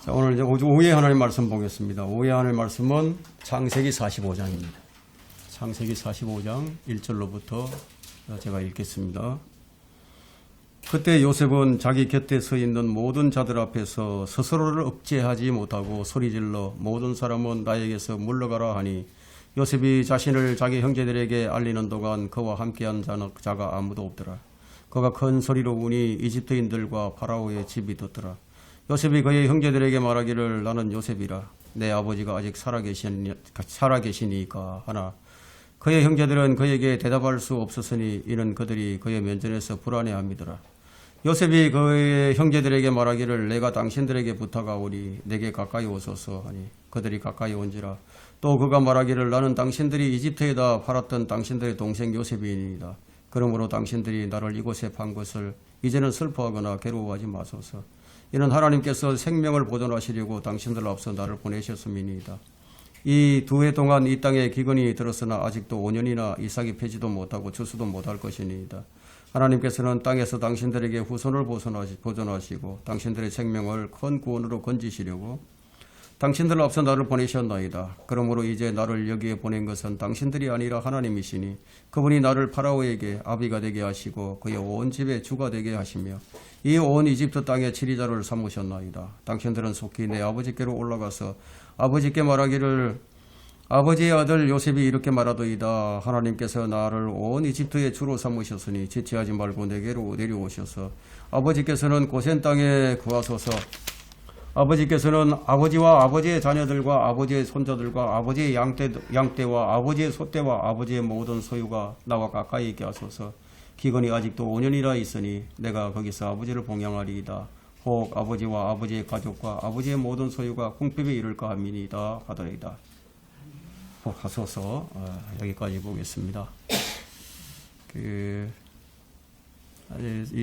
자, 오늘 이제 오후에 하나님 말씀 보겠습니다. 오후에 하나님 말씀은 창세기 45장입니다. 창세기 45장 1절로부터 제가 읽겠습니다. 그때 요셉은 자기 곁에 서 있는 모든 자들 앞에서 스스로를 억제하지 못하고 소리질러 모든 사람은 나에게서 물러가라 하니 요셉이 자신을 자기 형제들에게 알리는 동안 그와 함께한 자가 아무도 없더라. 그가 큰 소리로 우니 이집트인들과 파라오의 집이 듣더라. 요셉이 그의 형제들에게 말하기를 나는 요셉이라. 내 아버지가 아직 살아계시니까 하나 그의 형제들은 그에게 대답할 수 없었으니 이는 그들이 그의 면전에서 불안해함이더라. 요셉이 그의 형제들에게 말하기를 내가 당신들에게 부탁하오니 내게 가까이 오소서 하니 그들이 가까이 온지라. 또 그가 말하기를 나는 당신들이 이집트에다 팔았던 당신들의 동생 요셉이니이다. 그러므로 당신들이 나를 이곳에 판 것을 이제는 슬퍼하거나 괴로워하지 마소서. 이는 하나님께서 생명을 보존하시려고 당신들 앞서 나를 보내셨음이니이다. 이 두 해 동안 이 땅에 기근이 들었으나 아직도 5년이나 이삭이 패지도 못하고 추수도 못할 것이니이다. 하나님께서는 땅에서 당신들에게 후손을 보존하시고 당신들의 생명을 큰 구원으로 건지시려고 당신들 앞서 나를 보내셨나이다. 그러므로 이제 나를 여기에 보낸 것은 당신들이 아니라 하나님이시니 그분이 나를 파라오에게 아비가 되게 하시고 그의 온 집의 주가 되게 하시며 이 온 이집트 땅의 지리자를 삼으셨나이다. 당신들은 속히 내 아버지께로 올라가서 아버지께 말하기를 아버지의 아들 요셉이 이렇게 말하더이다. 하나님께서 나를 온 이집트의 주로 삼으셨으니 지체하지 말고 내게로 내려오셔서 아버지께서는 고센 땅에 구하소서. 아버지께서는 아버지와 아버지의 자녀들과 아버지의 손자들과 아버지의 양떼와 아버지의 소떼와 아버지의 모든 소유가 나와 가까이 있게 하소서. 기근이 아직도 5년이나 있으니 내가 거기서 아버지를 봉양하리이다. 혹 아버지와 아버지의 가족과 아버지의 모든 소유가 궁핍에 이를까 함이니이다 하더이다. 하소서. 여기까지 보겠습니다. 이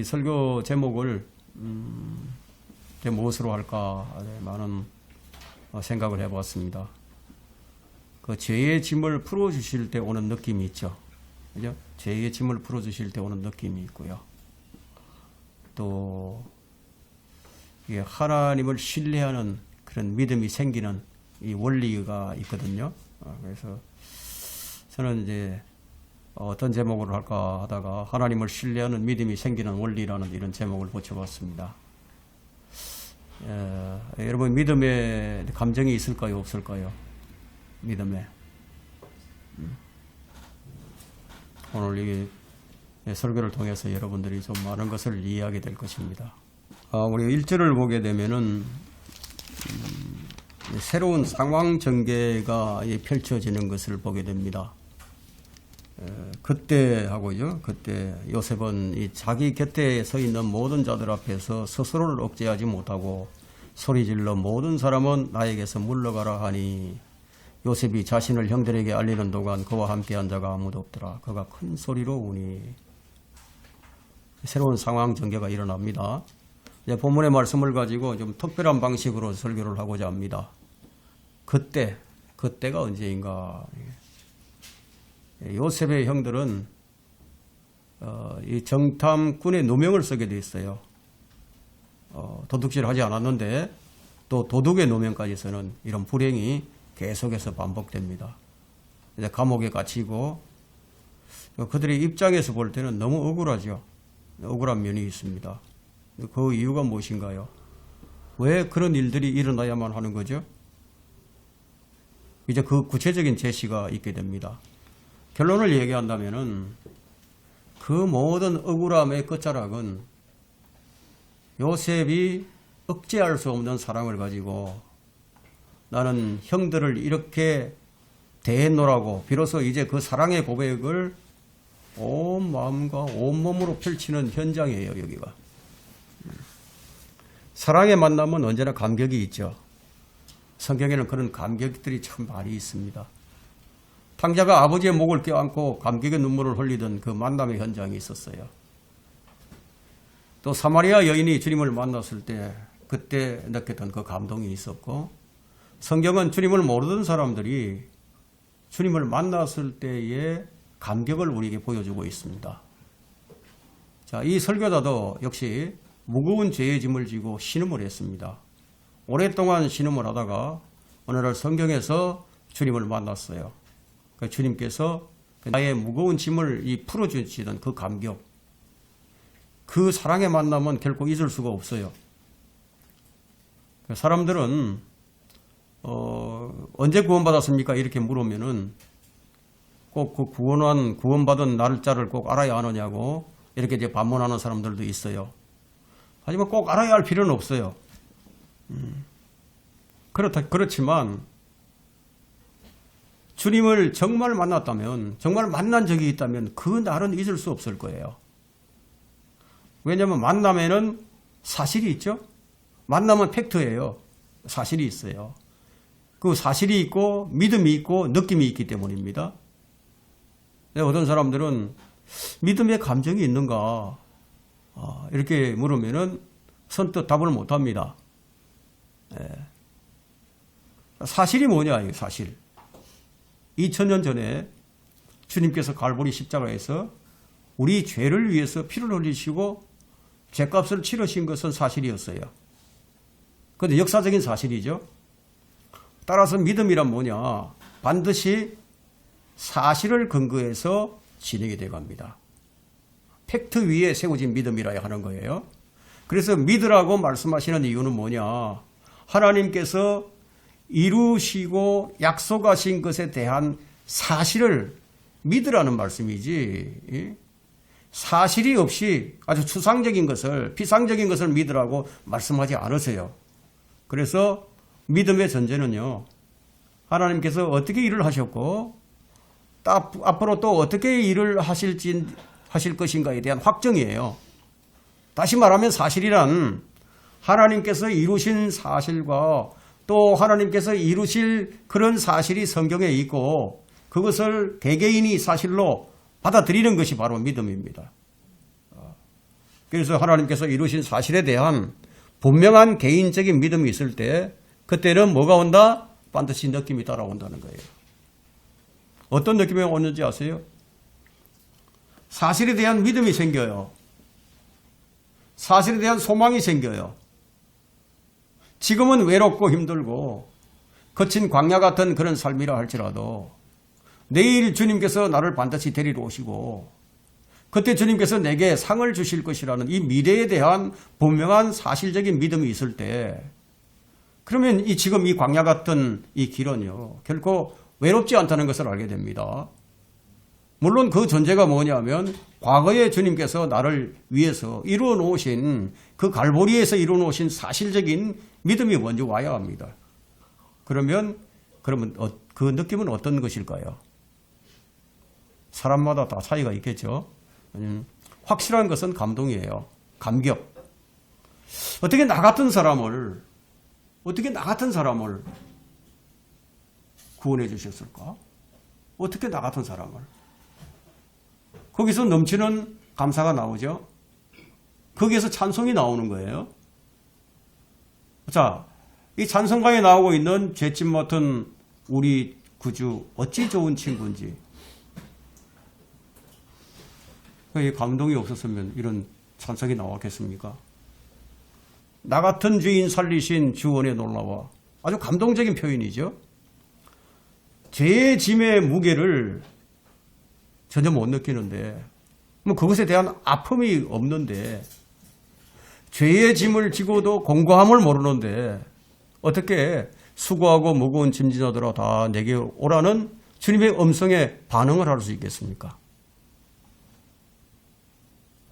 설교 제목을 무엇으로 할까 많은 생각을 해보았습니다. 그 죄의 짐을 풀어주실 때 오는 느낌이 있죠. 그죠? 죄의 짐을 풀어주실 때 오는 느낌이 있고요. 또 하나님을 신뢰하는 그런 믿음이 생기는 이 원리가 있거든요. 그래서 저는 이제 어떤 제목으로 할까 하다가 하나님을 신뢰하는 믿음이 생기는 원리라는 이런 제목을 붙여봤습니다. 여러분 믿음에 감정이 있을까요? 없을까요? 믿음에. 오늘 이 설교를 통해서 여러분들이 좀 많은 것을 이해하게 될 것입니다. 우리 1절을 보게 되면은 새로운 상황 전개가 펼쳐지는 것을 보게 됩니다. 그때 하고요. 그때 요셉은 자기 곁에 서 있는 모든 자들 앞에서 스스로를 억제하지 못하고 소리질러 모든 사람은 나에게서 물러가라 하니 요셉이 자신을 형들에게 알리는 동안 그와 함께한 자가 아무도 없더라. 그가 큰 소리로 우니. 새로운 상황 전개가 일어납니다. 이제 본문의 말씀을 가지고 좀 특별한 방식으로 설교를 하고자 합니다. 그때가 언제인가. 요셉의 형들은 이 정탐꾼의 누명을 쓰게 돼 있어요. 도둑질을 하지 않았는데 또 도둑의 누명까지 쓰는 이런 불행이 계속해서 반복됩니다. 이제 감옥에 갇히고 그들의 입장에서 볼 때는 너무 억울하죠. 억울한 면이 있습니다. 그 이유가 무엇인가요? 왜 그런 일들이 일어나야만 하는 거죠? 이제 그 구체적인 제시가 있게 됩니다. 결론을 얘기한다면은 그 모든 억울함의 끝자락은 요셉이 억제할 수 없는 사랑을 가지고 나는 형들을 이렇게 대했노라고 비로소 이제 그 사랑의 고백을 온 마음과 온 몸으로 펼치는 현장이에요. 여기가. 사랑의 만남은 언제나 감격이 있죠. 성경에는 그런 감격들이 참 많이 있습니다. 탕자가 아버지의 목을 껴안고 감격의 눈물을 흘리던 그 만남의 현장이 있었어요. 또 사마리아 여인이 주님을 만났을 때 그때 느꼈던 그 감동이 있었고, 성경은 주님을 모르던 사람들이 주님을 만났을 때의 감격을 우리에게 보여주고 있습니다. 자, 이 설교자도 역시 무거운 죄의 짐을 지고 신음을 했습니다. 오랫동안 신음을 하다가 어느 날 성경에서 주님을 만났어요. 그 주님께서 나의 무거운 짐을 풀어주시던 그 감격, 그 사랑의 만남은 결코 잊을 수가 없어요. 사람들은 언제 구원받았습니까? 이렇게 물으면은 꼭 그 구원받은 날짜를 꼭 알아야 하느냐고 이렇게 이제 반문하는 사람들도 있어요. 하지만 꼭 알아야 할 필요는 없어요. 그렇지만 주님을 정말 만났다면, 정말 만난 적이 있다면 그 날은 잊을 수 없을 거예요. 왜냐하면 만남에는 사실이 있죠. 만남은 팩트예요. 사실이 있어요. 그 사실이 있고 믿음이 있고 느낌이 있기 때문입니다. 어떤 사람들은 믿음의 감정이 있는가 이렇게 물으면은 선뜻 답을 못합니다. 사실이 뭐냐, 이 사실. 2000년 전에 주님께서 갈보리 십자가에서 우리 죄를 위해서 피를 흘리시고 죄값을 치르신 것은 사실이었어요. 그런데 역사적인 사실이죠. 따라서 믿음이란 뭐냐? 반드시 사실을 근거해서 진행이 되어 갑니다. 팩트 위에 세워진 믿음이라야 하는 거예요. 그래서 믿으라고 말씀하시는 이유는 뭐냐? 하나님께서 이루시고 약속하신 것에 대한 사실을 믿으라는 말씀이지, 사실이 없이 아주 추상적인 것을, 피상적인 것을 믿으라고 말씀하지 않으세요. 그래서 믿음의 전제는요, 하나님께서 어떻게 일을 하셨고 앞으로 또 어떻게 일을 하실 것인가에 대한 확정이에요. 다시 말하면 사실이란 하나님께서 이루신 사실과 또 하나님께서 이루실 그런 사실이 성경에 있고 그것을 개개인이 사실로 받아들이는 것이 바로 믿음입니다. 그래서 하나님께서 이루신 사실에 대한 분명한 개인적인 믿음이 있을 때 그때는 뭐가 온다? 반드시 느낌이 따라온다는 거예요. 어떤 느낌이 오는지 아세요? 사실에 대한 믿음이 생겨요. 사실에 대한 소망이 생겨요. 지금은 외롭고 힘들고 거친 광야 같은 그런 삶이라 할지라도 내일 주님께서 나를 반드시 데리러 오시고 그때 주님께서 내게 상을 주실 것이라는 이 미래에 대한 분명한 사실적인 믿음이 있을 때, 그러면 지금 이 광야 같은 이 길은요 결코 외롭지 않다는 것을 알게 됩니다. 물론 그 전제가 뭐냐면 과거에 주님께서 나를 위해서 이루어 놓으신 그 갈보리에서 이루어 놓으신 사실적인 믿음이 먼저 와야 합니다. 그러면 그 느낌은 어떤 것일까요? 사람마다 다 차이가 있겠죠. 확실한 것은 감동이에요. 감격. 어떻게 나 같은 사람을 구원해 주셨을까? 어떻게 나 같은 사람을? 거기서 넘치는 감사가 나오죠. 거기에서 찬송이 나오는 거예요. 자, 이 찬송가에 나오고 있는 죄짐 맡은 우리 구주 어찌 좋은 친구인지. 이 감동이 없었으면 이런 찬송이 나왔겠습니까? 나 같은 죄인 살리신 주원의 놀라워. 아주 감동적인 표현이죠. 죄의 짐의 무게를 전혀 못 느끼는데, 뭐 그것에 대한 아픔이 없는데, 죄의 짐을 지고도 공고함을 모르는데 어떻게 수고하고 무거운 짐진어들아 다 내게 오라는 주님의 음성에 반응을 할 수 있겠습니까?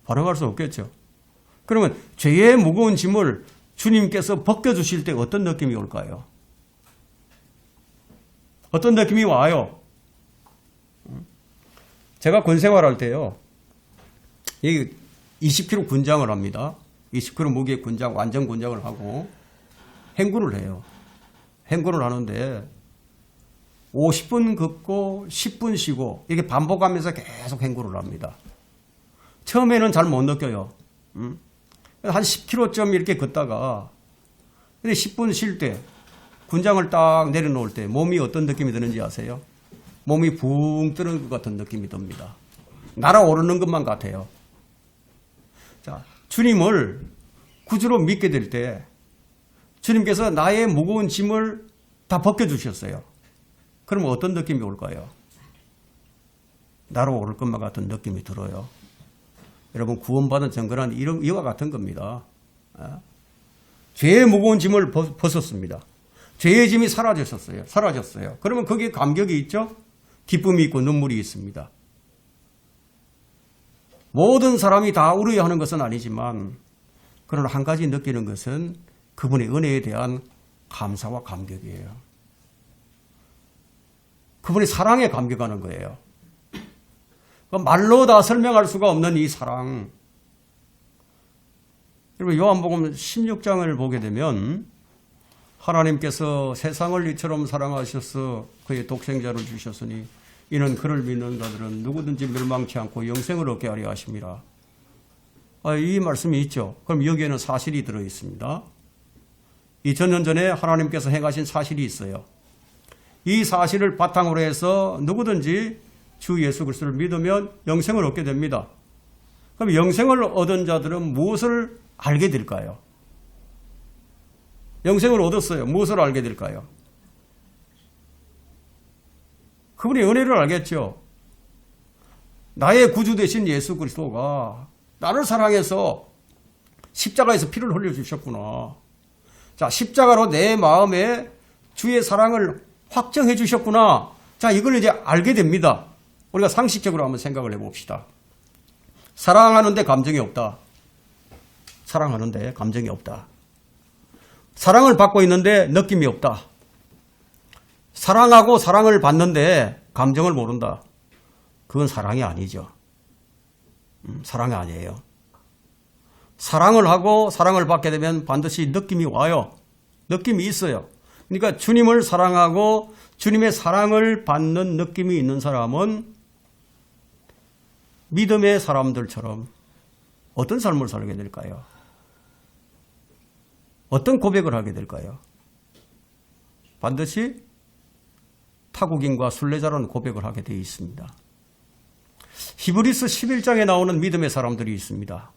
반응할 수 없겠죠. 그러면 죄의 무거운 짐을 주님께서 벗겨주실 때 어떤 느낌이 올까요? 어떤 느낌이 와요? 제가 군 생활할 때요, 20km 군장을 합니다. 20km 무게 군장, 완전 군장을 하고 행군을 해요. 행군을 하는데 50분 걷고 10분 쉬고 이렇게 반복하면서 계속 행군을 합니다. 처음에는 잘 못 느껴요. 한 10km쯤 이렇게 걷다가 근데 10분 쉴 때 군장을 딱 내려놓을 때 몸이 어떤 느낌이 드는지 아세요? 몸이 붕 뜨는 것 같은 느낌이 듭니다. 날아오르는 것만 같아요. 자, 주님을 구주로 믿게 될 때 주님께서 나의 무거운 짐을 다 벗겨주셨어요. 그러면 어떤 느낌이 올까요? 나로 오를 것만 같은 느낌이 들어요. 여러분, 구원받은 증거는 이와 같은 겁니다. 죄의 무거운 짐을 벗었습니다. 죄의 짐이 사라졌어요. 그러면 거기에 감격이 있죠? 기쁨이 있고 눈물이 있습니다. 모든 사람이 다 울어야 하는 것은 아니지만, 그러나 한 가지 느끼는 것은 그분의 은혜에 대한 감사와 감격이에요. 그분의 사랑에 감격하는 거예요. 말로 다 설명할 수가 없는 이 사랑. 여러분, 요한복음 16장을 보게 되면 하나님께서 세상을 이처럼 사랑하셔서 그의 독생자를 주셨으니 이는 그를 믿는 자들은 누구든지 멸망치 않고 영생을 얻게 하려 하심이라. 이 말씀이 있죠. 그럼 여기에는 사실이 들어있습니다. 2000년 전에 하나님께서 행하신 사실이 있어요. 이 사실을 바탕으로 해서 누구든지 주 예수 그리스도를 믿으면 영생을 얻게 됩니다. 그럼 영생을 얻은 자들은 무엇을 알게 될까요? 영생을 얻었어요. 무엇을 알게 될까요? 그분의 은혜를 알겠죠. 나의 구주 되신 예수 그리스도가 나를 사랑해서 십자가에서 피를 흘려주셨구나. 자, 십자가로 내 마음에 주의 사랑을 확정해 주셨구나. 자, 이걸 이제 알게 됩니다. 우리가 상식적으로 한번 생각을 해봅시다. 사랑하는데 감정이 없다. 사랑하는데 감정이 없다. 사랑을 받고 있는데 느낌이 없다. 사랑하고 사랑을 받는데 감정을 모른다. 그건 사랑이 아니죠. 사랑이 아니에요. 사랑을 하고 사랑을 받게 되면 반드시 느낌이 와요. 느낌이 있어요. 그러니까 주님을 사랑하고 주님의 사랑을 받는 느낌이 있는 사람은 믿음의 사람들처럼 어떤 삶을 살게 될까요? 어떤 고백을 하게 될까요? 반드시 타국인과 순례자라는 고백을 하게 되어 있습니다. 히브리서 11장에 나오는 믿음의 사람들이 있습니다.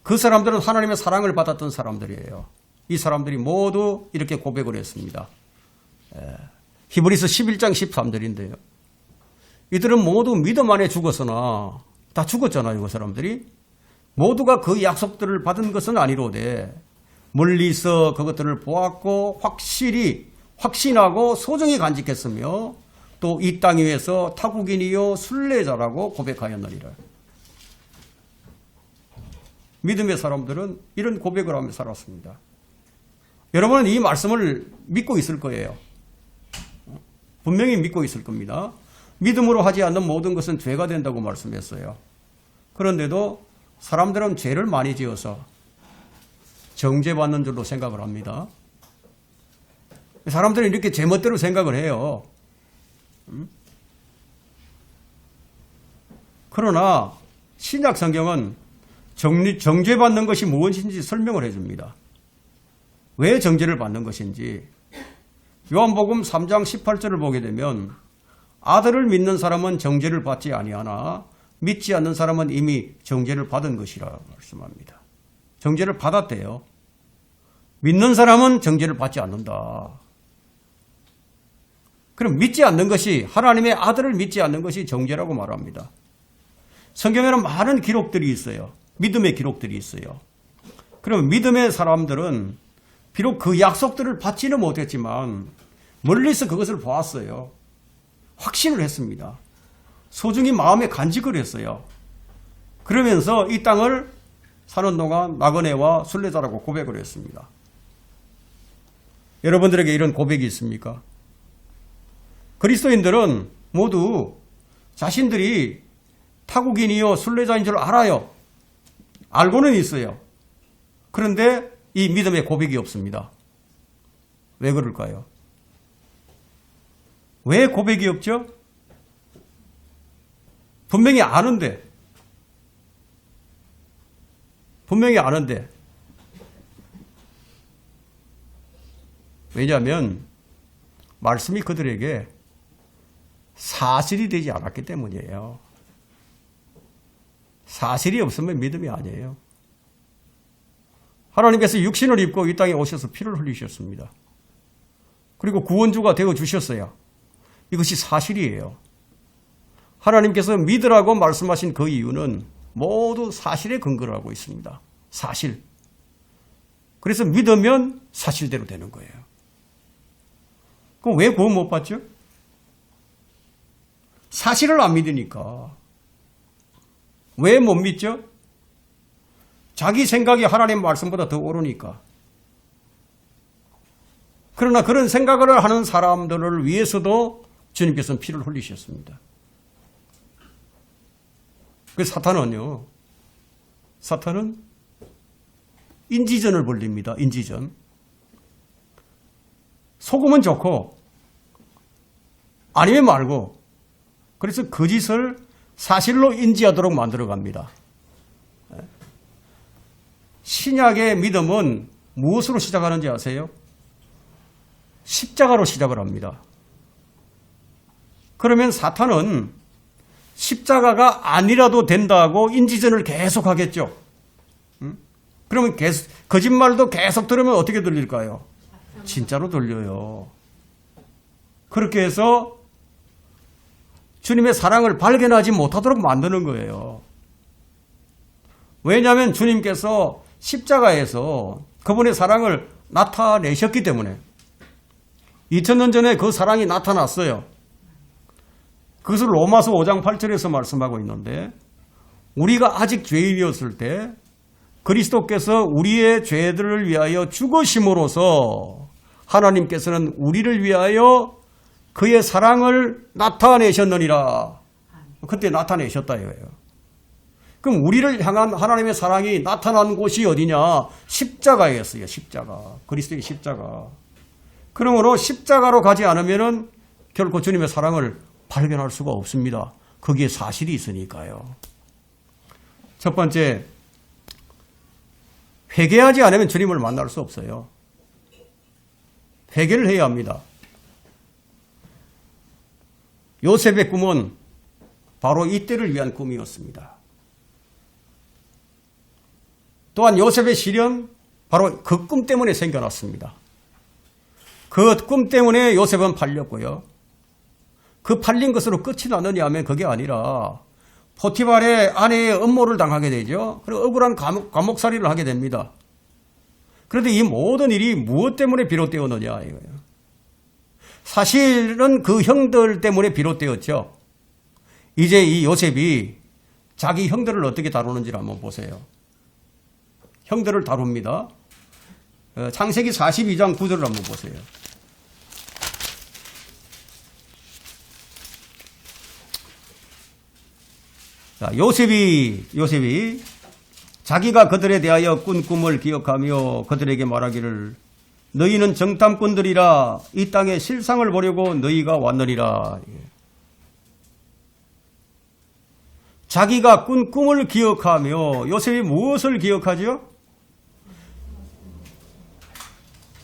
그 사람들은 하나님의 사랑을 받았던 사람들이에요. 이 사람들이 모두 이렇게 고백을 했습니다. 히브리서 11장 13절인데요. 이들은 모두 믿음 안에 죽었으나 다 죽었잖아요. 그 사람들이. 모두가 그 약속들을 받은 것은 아니로되 멀리서 그것들을 보았고 확신하고 소중히 간직했으며 또 이 땅 위에서 타국인이요 순례자라고 고백하였느니라. 믿음의 사람들은 이런 고백을 하며 살았습니다. 여러분은 이 말씀을 믿고 있을 거예요. 분명히 믿고 있을 겁니다. 믿음으로 하지 않는 모든 것은 죄가 된다고 말씀했어요. 그런데도 사람들은 죄를 많이 지어서 정죄받는 줄로 생각을 합니다. 사람들은 이렇게 제멋대로 생각을 해요. 그러나 신약 성경은 정죄받는 것이 무엇인지 설명을 해줍니다. 왜 정죄를 받는 것인지. 요한복음 3장 18절을 보게 되면 아들을 믿는 사람은 정죄를 받지 아니하나 믿지 않는 사람은 이미 정죄를 받은 것이라 말씀합니다. 정죄를 받았대요. 믿는 사람은 정죄를 받지 않는다. 그럼 믿지 않는 것이, 하나님의 아들을 믿지 않는 것이 정죄라고 말합니다. 성경에는 많은 기록들이 있어요. 믿음의 기록들이 있어요. 그럼 믿음의 사람들은 비록 그 약속들을 받지는 못했지만 멀리서 그것을 보았어요. 확신을 했습니다. 소중히 마음에 간직을 했어요. 그러면서 이 땅을 사는 동안 나그네와 순례자라고 고백을 했습니다. 여러분들에게 이런 고백이 있습니까? 그리스도인들은 모두 자신들이 타국인이요 순례자인 줄 알아요. 알고는 있어요. 그런데 이 믿음의 고백이 없습니다. 왜 그럴까요? 왜 고백이 없죠? 분명히 아는데 왜냐하면 말씀이 그들에게 사실이 되지 않았기 때문이에요. 사실이 없으면 믿음이 아니에요. 하나님께서 육신을 입고 이 땅에 오셔서 피를 흘리셨습니다. 그리고 구원주가 되어 주셨어요. 이것이 사실이에요. 하나님께서 믿으라고 말씀하신 그 이유는 모두 사실에 근거를 하고 있습니다. 사실. 그래서 믿으면 사실대로 되는 거예요. 그럼 왜 구원 못 받죠? 사실을 안 믿으니까. 왜 못 믿죠? 자기 생각이 하나님 말씀보다 더 옳으니까. 그러나 그런 생각을 하는 사람들을 위해서도 주님께서는 피를 흘리셨습니다. 그 사탄은 인지전을 벌립니다. 인지전. 속으면 좋고 아니면 말고, 그래서 거짓을 사실로 인지하도록 만들어갑니다. 신약의 믿음은 무엇으로 시작하는지 아세요? 십자가로 시작을 합니다. 그러면 사탄은 십자가가 아니라도 된다고 인지전을 계속 하겠죠. 그러면 거짓말도 계속 들으면 어떻게 들릴까요? 진짜로 들려요. 그렇게 해서 주님의 사랑을 발견하지 못하도록 만드는 거예요. 왜냐하면 주님께서 십자가에서 그분의 사랑을 나타내셨기 때문에 2000년 전에 그 사랑이 나타났어요. 그것을 로마서 5장 8절에서 말씀하고 있는데, 우리가 아직 죄인이었을 때 그리스도께서 우리의 죄들을 위하여 죽으심으로써 하나님께서는 우리를 위하여 그의 사랑을 나타내셨느니라. 그때 나타내셨다 이거예요. 그럼 우리를 향한 하나님의 사랑이 나타난 곳이 어디냐? 십자가였어요. 십자가. 그리스도의 십자가. 그러므로 십자가로 가지 않으면은 결코 주님의 사랑을 발견할 수가 없습니다. 거기에 사실이 있으니까요. 첫 번째, 회개하지 않으면 주님을 만날 수 없어요. 회개를 해야 합니다. 요셉의 꿈은 바로 이때를 위한 꿈이었습니다. 또한 요셉의 시련, 바로 그 꿈 때문에 생겨났습니다. 그 꿈 때문에 요셉은 팔렸고요. 그 팔린 것으로 끝이 나느냐 하면 그게 아니라 포티발의 아내의 음모를 당하게 되죠. 그리고 억울한 감옥살이를 하게 됩니다. 그런데 이 모든 일이 무엇 때문에 비롯되었느냐 이거예요. 사실은 그 형들 때문에 비롯되었죠. 이제 이 요셉이 자기 형들을 어떻게 다루는지를 한번 보세요. 형들을 다룹니다. 창세기 42장 9절을 한번 보세요. 자, 요셉이 자기가 그들에 대하여 꾼 꿈을 기억하며 그들에게 말하기를, 너희는 정탐꾼들이라 이 땅에 실상을 보려고 너희가 왔느니라. 자기가 꾼 꿈을 기억하며, 요셉이 무엇을 기억하죠?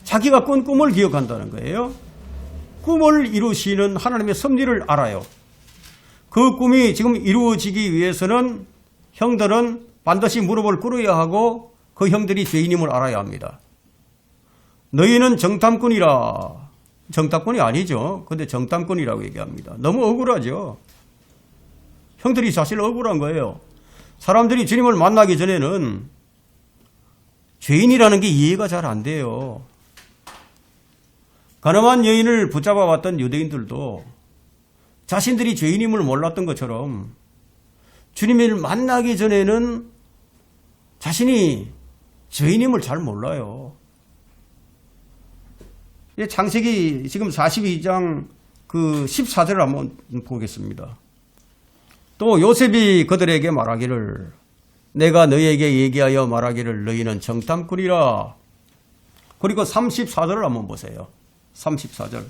자기가 꾼 꿈을 기억한다는 거예요. 꿈을 이루시는 하나님의 섭리를 알아요. 그 꿈이 지금 이루어지기 위해서는 형들은 반드시 무릎을 꿇어야 하고 그 형들이 죄인임을 알아야 합니다. 너희는 정탐꾼이라. 정탐꾼이 아니죠. 근데 정탐꾼이라고 얘기합니다. 너무 억울하죠. 형들이 사실 억울한 거예요. 사람들이 주님을 만나기 전에는 죄인이라는 게 이해가 잘 안 돼요. 가늠한 여인을 붙잡아 왔던 유대인들도 자신들이 죄인임을 몰랐던 것처럼 주님을 만나기 전에는 자신이 죄인임을 잘 몰라요. 창세기 지금 42장 그 14절을 한번 보겠습니다. 또 요셉이 그들에게 말하기를, 내가 너희에게 얘기하여 말하기를 너희는 정탐꾼이라. 그리고 34절을 한번 보세요. 34절.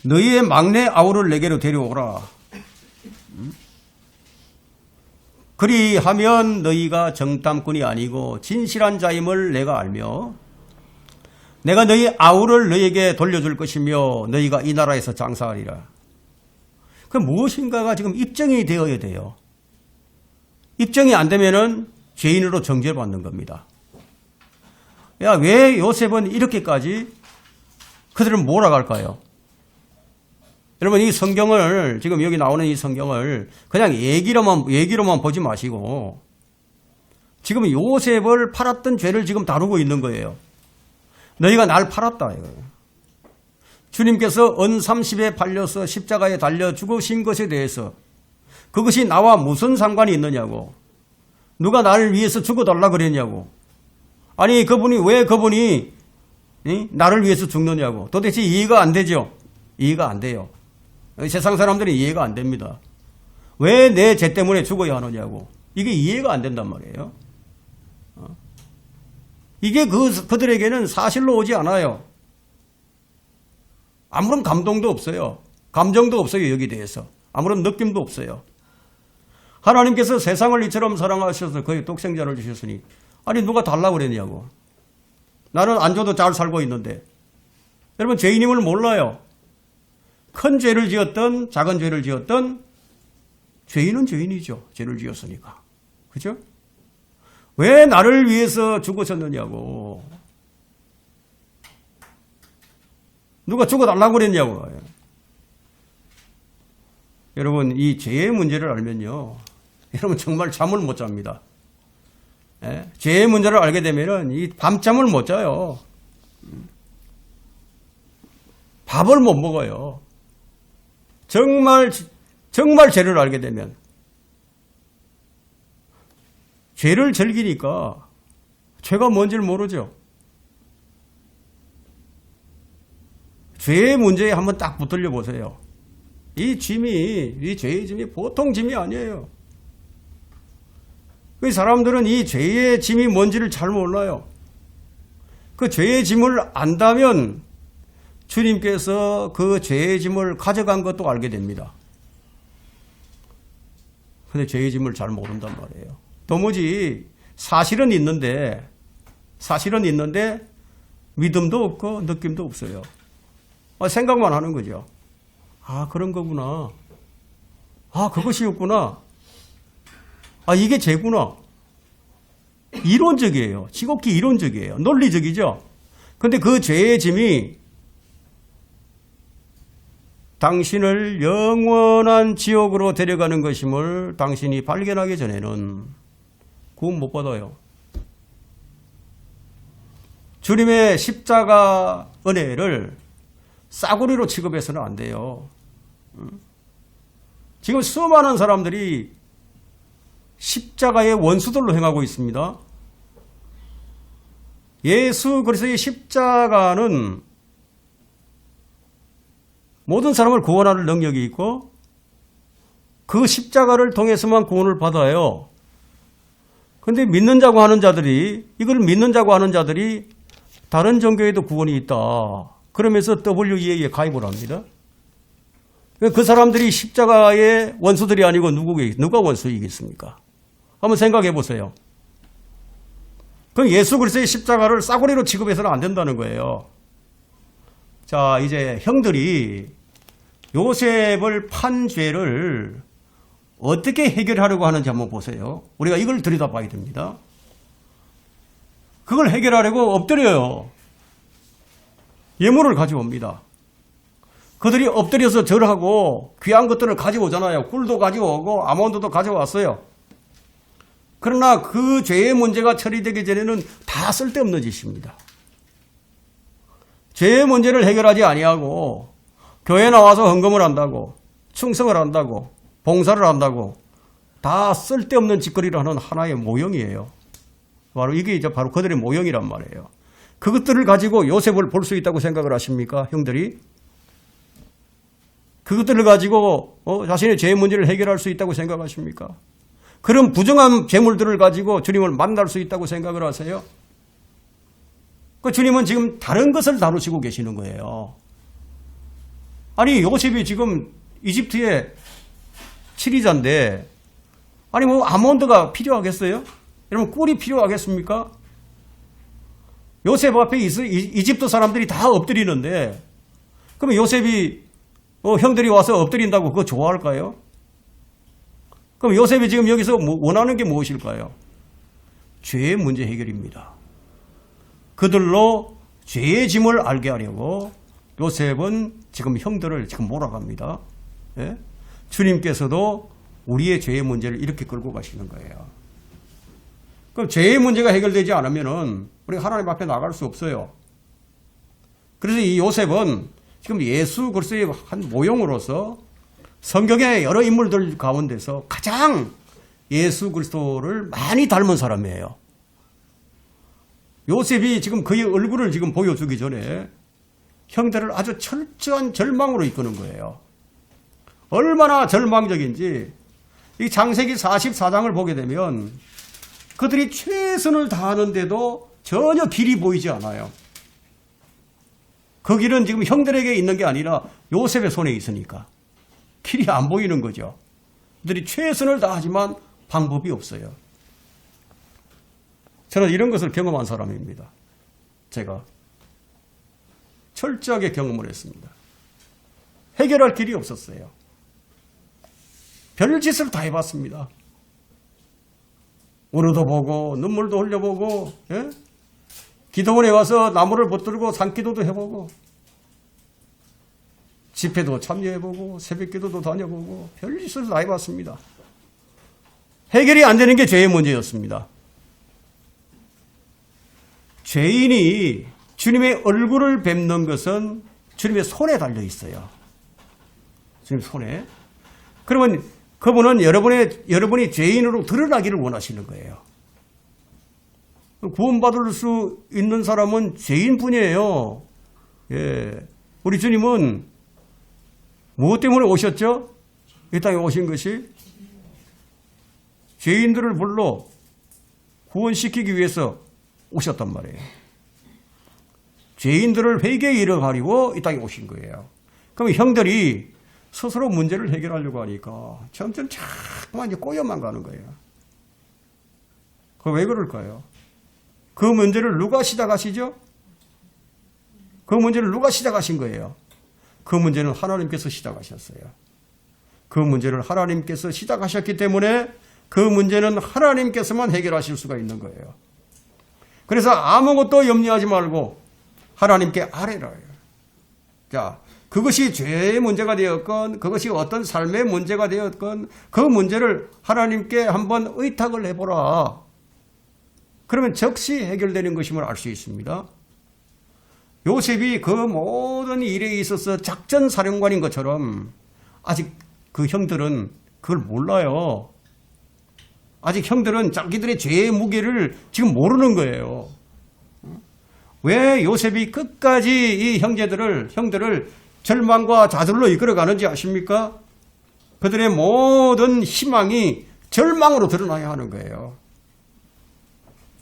너희의 막내 아우를 내게로 데려오라. 그리하면 너희가 정탐꾼이 아니고 진실한 자임을 내가 알며 내가 너희 아우를 너희에게 돌려줄 것이며 너희가 이 나라에서 장사하리라. 그 무엇인가가 지금 입증이 되어야 돼요. 입증이 안 되면은 죄인으로 정죄받는 겁니다. 야, 왜 요셉은 이렇게까지 그들을 몰아갈까요? 여러분, 이 성경을, 지금 여기 나오는 이 성경을 그냥 얘기로만 보지 마시고, 지금 요셉을 팔았던 죄를 지금 다루고 있는 거예요. 너희가 날 팔았다, 이거예요. 주님께서 은 30에 팔려서 십자가에 달려 죽으신 것에 대해서 그것이 나와 무슨 상관이 있느냐고. 누가 나를 위해서 죽어달라 그랬냐고. 아니, 왜 그분이 나를 위해서 죽느냐고. 도대체 이해가 안 되죠? 이해가 안 돼요. 세상 사람들은 이해가 안 됩니다. 왜 내 죄 때문에 죽어야 하느냐고. 이게 이해가 안 된단 말이에요. 이게 그들에게는 사실로 오지 않아요. 아무런 감동도 없어요. 감정도 없어요. 여기 대해서. 아무런 느낌도 없어요. 하나님께서 세상을 이처럼 사랑하셔서 그의 독생자를 주셨으니, 아니, 누가 달라고 그랬냐고. 나는 안 줘도 잘 살고 있는데. 여러분, 죄인임을 몰라요. 큰 죄를 지었던, 작은 죄를 지었던, 죄인은 죄인이죠. 죄를 지었으니까. 그죠? 왜 나를 위해서 죽으셨느냐고. 누가 죽어달라고 그랬냐고. 여러분, 이 죄의 문제를 알면요, 여러분 정말 잠을 못 잡니다. 예? 죄의 문제를 알게 되면은 이 밤잠을 못 자요. 밥을 못 먹어요. 정말 죄를 알게 되면. 죄를 즐기니까 죄가 뭔지를 모르죠. 죄의 문제에 한번 딱 붙들려 보세요. 이 죄의 짐이 보통 짐이 아니에요. 그 사람들은 이 죄의 짐이 뭔지를 잘 몰라요. 그 죄의 짐을 안다면 주님께서 그 죄의 짐을 가져간 것도 알게 됩니다. 근데 죄의 짐을 잘 모른단 말이에요. 도무지 사실은 있는데 믿음도 없고 느낌도 없어요. 생각만 하는 거죠. 아, 그런 거구나. 아, 그것이었구나. 아, 이게 죄구나. 이론적이에요. 지극히 이론적이에요. 논리적이죠. 근데 그 죄의 짐이 당신을 영원한 지옥으로 데려가는 것임을 당신이 발견하기 전에는 구원 못 받아요. 주님의 십자가 은혜를 싸구리로 취급해서는 안 돼요. 지금 수많은 사람들이 십자가의 원수들로 행하고 있습니다. 예수 그리스도의 십자가는 모든 사람을 구원할 능력이 있고 그 십자가를 통해서만 구원을 받아요. 그런데 이걸 믿는 자고 하는 자들이 다른 종교에도 구원이 있다. 그러면서 WEA에 가입을 합니다. 그 사람들이 십자가의 원수들이 아니고 누가 원수이겠습니까? 한번 생각해 보세요. 그럼 예수 그리스도의 십자가를 싸구리로 취급해서는 안 된다는 거예요. 자, 이제 형들이 요셉을 판 죄를 어떻게 해결하려고 하는지 한번 보세요. 우리가 이걸 들여다봐야 됩니다. 그걸 해결하려고 엎드려요. 예물을 가져옵니다. 그들이 엎드려서 절하고 귀한 것들을 가져오잖아요. 꿀도 가져오고 아몬드도 가져왔어요. 그러나 그 죄의 문제가 처리되기 전에는 다 쓸데없는 짓입니다. 죄의 문제를 해결하지 아니하고 교회 나와서 헌금을 한다고 충성을 한다고 봉사를 한다고 다 쓸데없는 짓거리를 하는 하나의 모형이에요. 바로 이게 이제 바로 그들의 모형이란 말이에요. 그것들을 가지고 요셉을 볼 수 있다고 생각을 하십니까, 형들이? 그것들을 가지고 자신의 죄의 문제를 해결할 수 있다고 생각하십니까? 그런 부정한 재물들을 가지고 주님을 만날 수 있다고 생각을 하세요? 그 주님은 지금 다른 것을 다루시고 계시는 거예요. 아니, 요셉이 지금 이집트의 치리자인데, 아니, 아몬드가 필요하겠어요? 여러분, 꿀이 필요하겠습니까? 요셉 앞에 이집트 사람들이 다 엎드리는데, 그럼 요셉이, 형들이 와서 엎드린다고 그거 좋아할까요? 그럼 요셉이 지금 여기서 원하는 게 무엇일까요? 죄의 문제 해결입니다. 그들로 죄의 짐을 알게 하려고 요셉은 지금 형들을 지금 몰아갑니다. 예? 주님께서도 우리의 죄의 문제를 이렇게 끌고 가시는 거예요. 그럼 죄의 문제가 해결되지 않으면은 우리가 하나님 앞에 나갈 수 없어요. 그래서 이 요셉은 지금 예수 그리스도의 한 모형으로서 성경의 여러 인물들 가운데서 가장 예수 그리스도를 많이 닮은 사람이에요. 요셉이 지금 그의 얼굴을 지금 보여주기 전에 형들을 아주 철저한 절망으로 이끄는 거예요. 얼마나 절망적인지 이 창세기 44장을 보게 되면 그들이 최선을 다하는데도 전혀 길이 보이지 않아요. 그 길은 지금 형들에게 있는 게 아니라 요셉의 손에 있으니까 길이 안 보이는 거죠. 그들이 최선을 다하지만 방법이 없어요. 저는 이런 것을 경험한 사람입니다. 제가 철저하게 경험을 했습니다. 해결할 길이 없었어요. 별짓을 다 해봤습니다. 울어도 보고 눈물도 흘려보고, 예? 기도원에 와서 나무를 붙들고 산기도도 해보고 집회도 참여해보고 새벽기도도 다녀보고 별짓을 다 해봤습니다. 해결이 안 되는 게 죄의 문제였습니다. 죄인이 주님의 얼굴을 뵙는 것은 주님의 손에 달려 있어요. 주님 손에. 그러면 그분은 여러분이 죄인으로 드러나기를 원하시는 거예요. 구원받을 수 있는 사람은 죄인뿐이에요. 예. 우리 주님은 무엇 때문에 오셨죠? 이 땅에 오신 것이 죄인들을 불러 구원시키기 위해서 오셨단 말이에요. 죄인들을 회개에 이르가리고 이 땅에 오신 거예요. 그럼 형들이 스스로 문제를 해결하려고 하니까 점점 자꾸만 이제 꼬여만 가는 거예요. 그 왜 그럴까요? 그 문제를 누가 시작하시죠? 그 문제를 누가 시작하신 거예요? 그 문제는 하나님께서 시작하셨어요. 그 문제를 하나님께서 시작하셨기 때문에 그 문제는 하나님께서만 해결하실 수가 있는 거예요. 그래서 아무것도 염려하지 말고 하나님께 아뢰라. 자, 그것이 죄의 문제가 되었건 그것이 어떤 삶의 문제가 되었건 그 문제를 하나님께 한번 의탁을 해보라. 그러면 즉시 해결되는 것임을 알 수 있습니다. 요셉이 그 모든 일에 있어서 작전 사령관인 것처럼 아직 그 형들은 그걸 몰라요. 아직 형들은 자기들의 죄의 무게를 지금 모르는 거예요. 왜 요셉이 끝까지 이 형들을 절망과 좌절로 이끌어가는지 아십니까? 그들의 모든 희망이 절망으로 드러나야 하는 거예요.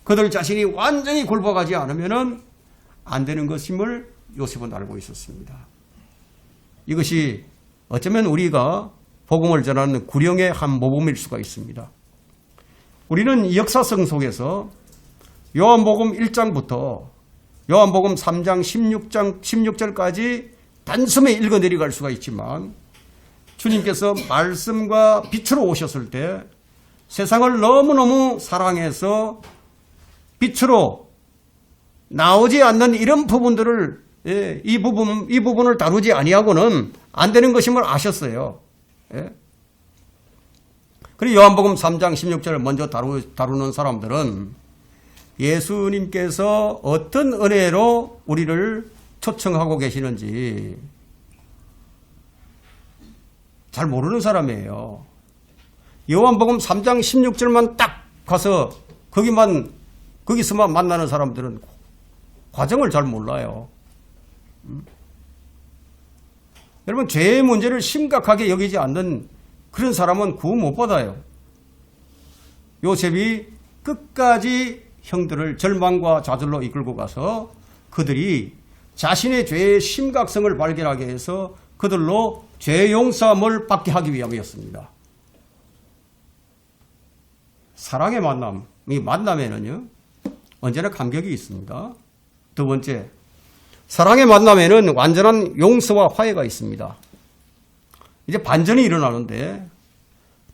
그들 자신이 완전히 굴복하지 않으면 안 되는 것임을 요셉은 알고 있었습니다. 이것이 어쩌면 우리가 복음을 전하는 구령의 한 모범일 수가 있습니다. 우리는 역사성 속에서 요한복음 1장부터 요한복음 3장 16절까지 단숨에 읽어 내려갈 수가 있지만 주님께서 말씀과 빛으로 오셨을 때 세상을 너무너무 사랑해서 빛으로 나오지 않는 이런 부분들을 이 부분을 다루지 아니하고는 안 되는 것임을 아셨어요. 그리고 요한복음 3장 16절을 먼저 다루는 사람들은 예수님께서 어떤 은혜로 우리를 초청하고 계시는지 잘 모르는 사람이에요. 요한복음 3장 16절만 딱 가서 거기서만 만나는 사람들은 과정을 잘 몰라요. 여러분, 죄의 문제를 심각하게 여기지 않는 그런 사람은 구원 못 받아요. 요셉이 끝까지 형들을 절망과 좌절로 이끌고 가서 그들이 자신의 죄의 심각성을 발견하게 해서 그들로 죄 용서함을 받게 하기 위함이었습니다. 사랑의 만남, 이 만남에는요 언제나 간격이 있습니다. 두 번째, 사랑의 만남에는 완전한 용서와 화해가 있습니다. 이제 반전이 일어나는데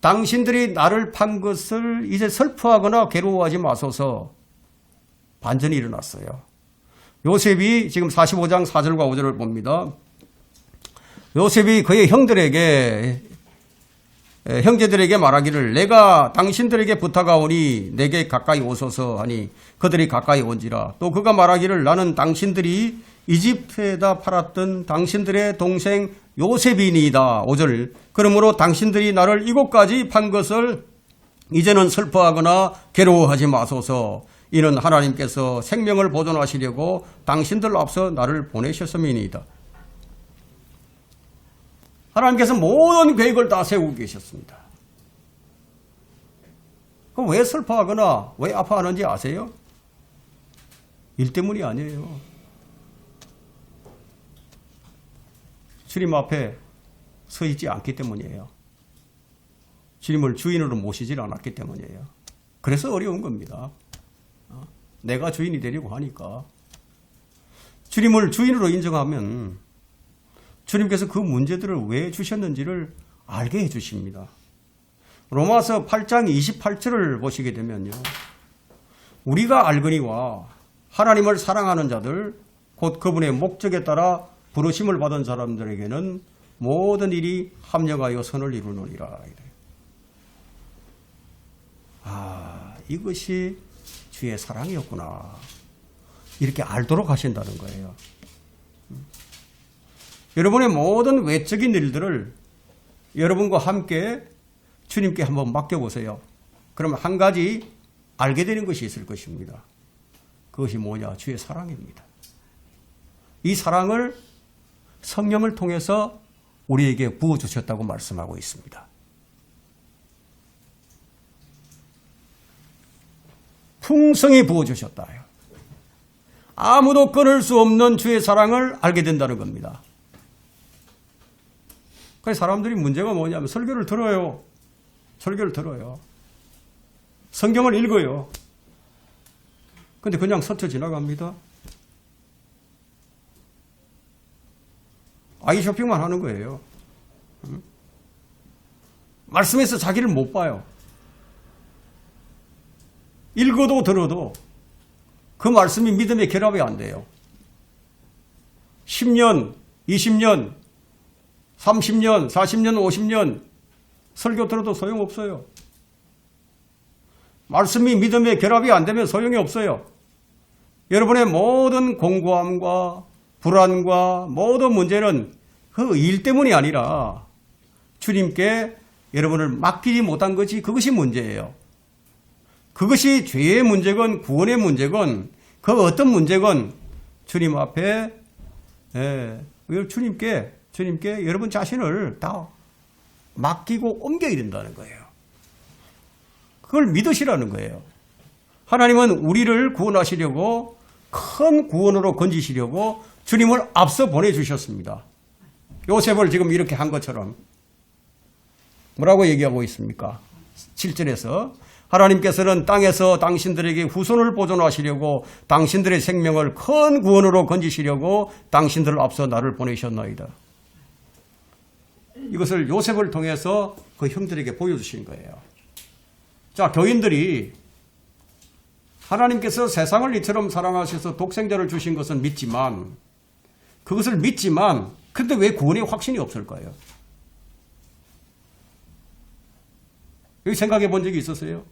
당신들이 나를 판 것을 이제 슬퍼하거나 괴로워하지 마소서. 반전이 일어났어요. 요셉이 지금 45장 4절과 5절을 봅니다. 요셉이 그의 형제들에게 말하기를 내가 당신들에게 부탁하오니 내게 가까이 오소서 하니 그들이 가까이 온지라. 또 그가 말하기를 나는 당신들이 이집트에다 팔았던 당신들의 동생 요셉이니이다. 5절. 그러므로 당신들이 나를 이곳까지 판 것을 이제는 슬퍼하거나 괴로워하지 마소서. 이는 하나님께서 생명을 보존하시려고 당신들 앞서 나를 보내셨음이니이다. 하나님께서 모든 계획을 다 세우고 계셨습니다. 그럼 왜 슬퍼하거나 왜 아파하는지 아세요? 일 때문이 아니에요. 주님 앞에 서 있지 않기 때문이에요. 주님을 주인으로 모시질 않았기 때문이에요. 그래서 어려운 겁니다. 내가 주인이 되려고 하니까. 주님을 주인으로 인정하면 주님께서 그 문제들을 왜 주셨는지를 알게 해주십니다. 로마서 8장 28절을 보시게 되면요. 우리가 알거니와 하나님을 사랑하는 자들 곧 그분의 목적에 따라 부르심을 받은 사람들에게는 모든 일이 합력하여 선을 이루느니라. 이것이 주의 사랑이었구나. 이렇게 알도록 하신다는 거예요. 여러분의 모든 외적인 일들을 여러분과 함께 주님께 한번 맡겨보세요. 그러면 한 가지 알게 되는 것이 있을 것입니다. 그것이 뭐냐? 주의 사랑입니다. 이 사랑을 성령을 통해서 우리에게 부어주셨다고 말씀하고 있습니다. 풍성히 부어주셨다요. 아무도 끊을 수 없는 주의 사랑을 알게 된다는 겁니다. 그래서 사람들이 문제가 뭐냐면 설교를 들어요. 성경을 읽어요. 근데 그냥 스쳐 지나갑니다. 아이 쇼핑만 하는 거예요. 말씀에서 자기를 못 봐요. 읽어도 들어도 그 말씀이 믿음의 결합이 안 돼요. 10년, 20년, 30년, 40년, 50년 설교 들어도 소용없어요. 말씀이 믿음의 결합이 안 되면 소용이 없어요. 여러분의 모든 공고함과 불안과 모든 문제는 그 일 때문이 아니라 주님께 여러분을 맡기지 못한 것이 그것이 문제예요. 그것이 죄의 문제건 구원의 문제건 그 어떤 문제건 주님 앞에 주님께 여러분 자신을 다 맡기고 옮겨야 된다는 거예요. 그걸 믿으시라는 거예요. 하나님은 우리를 구원하시려고 큰 구원으로 건지시려고 주님을 앞서 보내주셨습니다. 요셉을 지금 이렇게 한 것처럼 뭐라고 얘기하고 있습니까? 7절에서 하나님께서는 땅에서 당신들에게 후손을 보존하시려고 당신들의 생명을 큰 구원으로 건지시려고 당신들을 앞서 나를 보내셨나이다. 이것을 요셉을 통해서 그 형들에게 보여주신 거예요. 자, 교인들이 하나님께서 세상을 이처럼 사랑하셔서 독생자를 주신 것은 믿지만 그것을 믿지만 근데 왜 구원의 확신이 없을까요? 여기 생각해 본 적이 있었어요?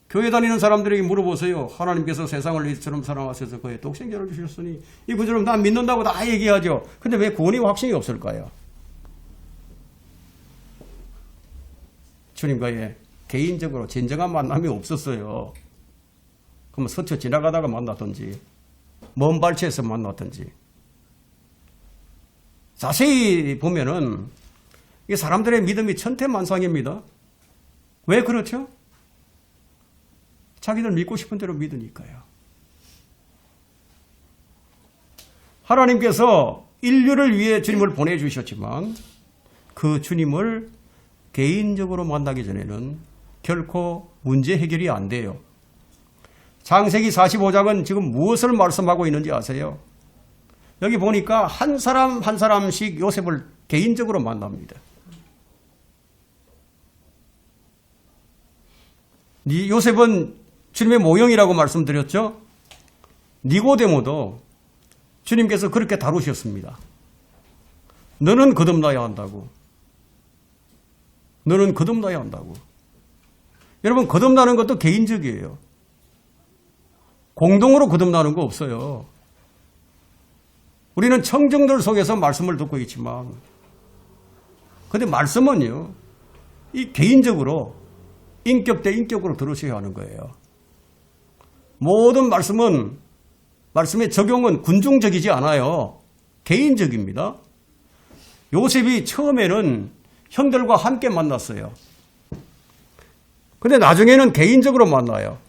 교회 다니는 사람들에게 물어보세요. 하나님께서 세상을 이처럼 사랑하셔서 그의 독생자를 주셨으니 이 구절은 난 믿는다고 다 얘기하죠. 근데 왜 구원의 확신이 없을까요? 주님과의 개인적으로 진정한 만남이 없었어요. 그러면 스쳐 지나가다가 만났든지 먼 발치에서 만났든지 자세히 보면은 이 사람들의 믿음이 천태만상입니다. 왜 그렇죠? 자기들 믿고 싶은 대로 믿으니까요. 하나님께서 인류를 위해 주님을 보내주셨지만 그 주님을 개인적으로 만나기 전에는 결코 문제 해결이 안 돼요. 창세기 45장은 지금 무엇을 말씀하고 있는지 아세요? 여기 보니까 한 사람 한 사람씩 요셉을 개인적으로 만납니다. 요셉은 주님의 모형이라고 말씀드렸죠. 니고데모도 주님께서 그렇게 다루셨습니다. 너는 거듭나야 한다고. 너는 거듭나야 한다고. 여러분, 거듭나는 것도 개인적이에요. 공동으로 거듭나는 거 없어요. 우리는 청정들 속에서 말씀을 듣고 있지만, 근데 말씀은요, 이 개인적으로, 인격 대 인격으로 들으셔야 하는 거예요. 모든 말씀은, 말씀의 적용은 군중적이지 않아요. 개인적입니다. 요셉이 처음에는 형들과 함께 만났어요. 근데 나중에는 개인적으로 만나요.